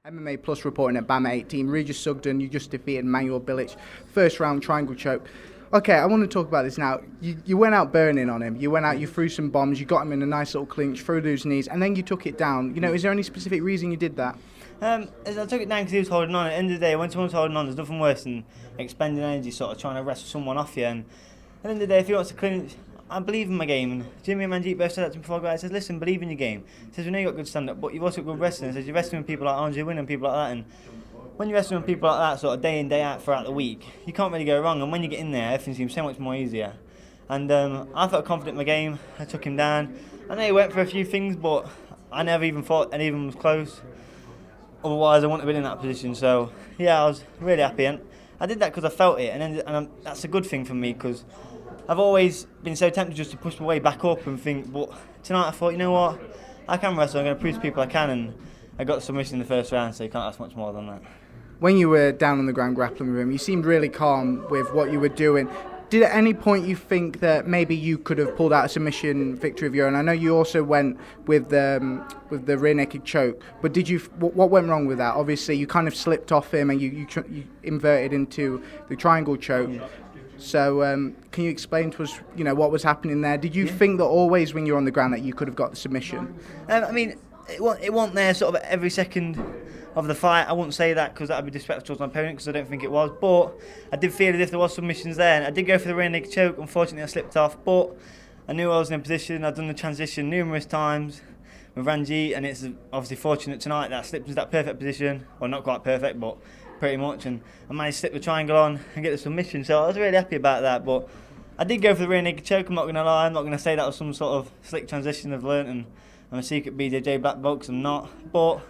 MMA Plus reporting at BAMMA 18. Regis Sugden, you just defeated Manuel Bilic. First round triangle choke. Okay, I want to talk about this now. You went out burning on him. You went out, you threw some bombs, you got him in a nice little clinch, threw those knees, and then you took it down. You know, is there any specific reason you did that? I took it down because he was holding on. At the end of the day, when someone's holding on, there's nothing worse than expending energy, sort of trying to wrestle someone off you. And at the end of the day, if he wants to clinch, I believe in my game. And Jimmy and Manjeet both said that to me before I got out. He says, listen, believe in your game. He says, we know you've got good stand-up, but you've also got good wrestling. He says, you're wrestling with people like Andre Wynn and people like that. And when you're wrestling with people like that, sort of day in, day out throughout the week, you can't really go wrong. And when you get in there, everything seems so much more easier. And I felt confident in my game. I took him down. I know he went for a few things, but I never even thought any of them was close. Otherwise, I wouldn't have been in that position. So, yeah, I was really happy. And I did that because I felt it. And that's a good thing for me because I've always been so tempted just to push my way back up and think, but tonight I thought, you know what, I can wrestle. I'm going to prove to people I can. And I got the submission in the first round, so you can't ask much more than that. When you were down on the ground grappling with him, you seemed really calm with what you were doing. Did at any point you think that maybe you could have pulled out a submission victory of your own? I know you also went with the rear naked choke, but did you? What went wrong with that? Obviously, you kind of slipped off him and you inverted into the triangle choke. Yeah. So can you explain to us, you know, what was happening there? Did you think that always when you're on the ground that you could have got the submission? I mean, it wasn't there sort of every second of the fight. I wouldn't say that because that would be disrespectful to my opponent because I don't think it was. But I did feel as if there was submissions there, and I did go for the rear naked choke. Unfortunately, I slipped off, but I knew I was in a position. I'd done the transition numerous times with Ranjit, and it's obviously fortunate tonight that I slipped into that perfect position. Well, not quite perfect, but pretty much. And I managed to slip the triangle on and get the submission. So I was really happy about that. But I did go for the rear naked choke. I'm not going to lie. I'm not going to say that was some sort of slick transition I've learnt, and I'm a secret BJJ black belt because I'm not. But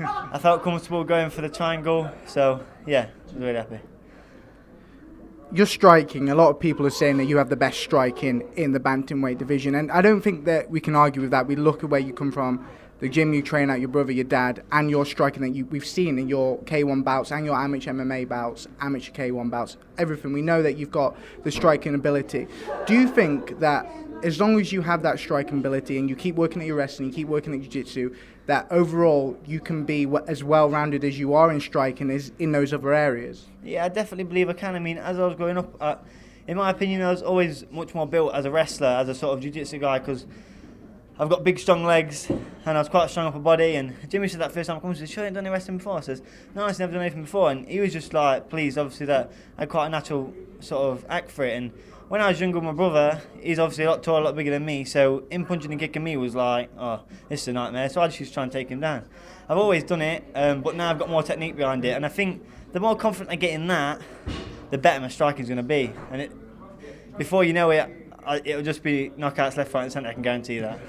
I felt comfortable going for the triangle, so yeah, I was really happy. You're striking. A lot of people are saying that you have the best striking in the bantamweight division, and I don't think that we can argue with that. We look at where you come from, the gym you train at, your brother, your dad, and your striking that we've seen in your K1 bouts and your amateur MMA bouts, amateur K1 bouts, everything. We know that you've got the striking ability. Do you think that as long as you have that striking ability and you keep working at your wrestling, you keep working at jiu-jitsu, that overall you can be as well-rounded as you are in striking as in those other areas? Yeah, I definitely believe I can. I mean, as I was growing up, in my opinion, I was always much more built as a wrestler, as a sort of jiu-jitsu guy, because I've got big, strong legs, and I was quite a strong upper body. And Jimmy said that first time I come, he said, sure you haven't done any wrestling before? I says, no, I've never done anything before. And he was just like, pleased, obviously, that I had quite a natural sort of act for it. And when I was younger with my brother, he's obviously a lot taller, a lot bigger than me, so him punching and kicking me was like, oh, this is a nightmare, so I just used to try and take him down. I've always done it, but now I've got more technique behind it, and I think the more confident I get in that, the better my striking's going to be. And before you know it, it'll just be knockouts left, right and centre, I can guarantee you that.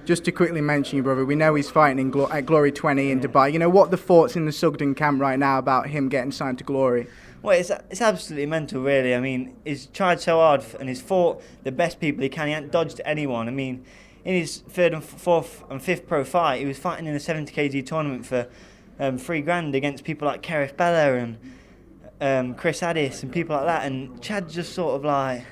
Just to quickly mention your brother, we know he's fighting at Glory 20 in Dubai. You know, what are the thoughts in the Sugden camp right now about him getting signed to Glory? Well, it's absolutely mental, really. I mean, he's tried so hard and he's fought the best people he can. He hasn't dodged anyone. I mean, in his third and fourth and fifth pro fight, he was fighting in a 70 kg tournament for $3,000 against people like Kerith Bella and Chris Addis and people like that. And Chad just sort of like,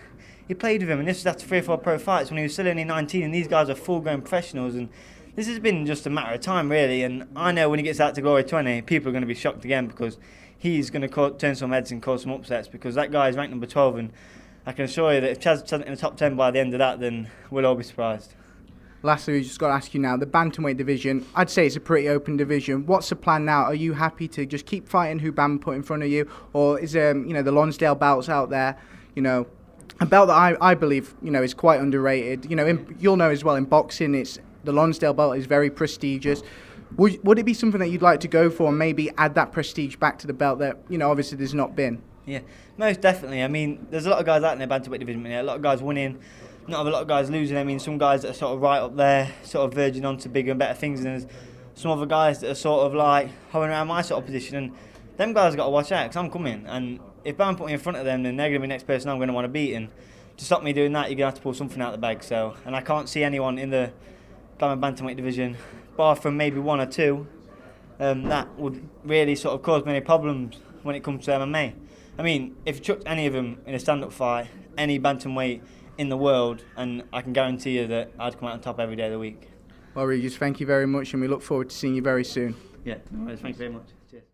he played with him. And this was after 3 or 4 pro fights when he was still only 19. And these guys are full-grown professionals. And this has been just a matter of time, really. And I know when he gets out to Glory 20, people are going to be shocked again because he's going to turn some heads and cause some upsets because that guy is ranked number 12, and I can assure you that if Chad's in the top 10 by the end of that, then we'll all be surprised. Lastly, we just got to ask you now, the bantamweight division, I'd say it's a pretty open division. What's the plan now? Are you happy to just keep fighting who BAMMA put in front of you, or is there, you know, the Lonsdale belts out there, you know, a belt that I believe, you know, is quite underrated. You know, you'll know as well in boxing, the Lonsdale belt is very prestigious. Would it be something that you'd like to go for and maybe add that prestige back to the belt that, you know, obviously there's not been? Yeah, most definitely. I mean, there's a lot of guys out in the bantamweight division. A lot of guys winning, not a lot of guys losing. I mean, some guys that are sort of right up there, sort of verging on to bigger and better things, and there's some other guys that are sort of like hovering around my sort of position. And them guys have got to watch out because I'm coming. And if BAMMA put me in front of them, then they're going to be the next person I'm going to want to beat. And to stop me doing that, you're going to have to pull something out of the bag. So, and I can't see anyone in the BAMMA bantamweight division, bar from maybe 1 or 2, that would really sort of cause many problems when it comes to MMA. I mean, if you chucked any of them in a stand-up fight, any bantamweight in the world, and I can guarantee you that I'd come out on top every day of the week. Well, Regis, thank you very much, and we look forward to seeing you very soon. Yeah, no worries. Thank you very much. Cheers.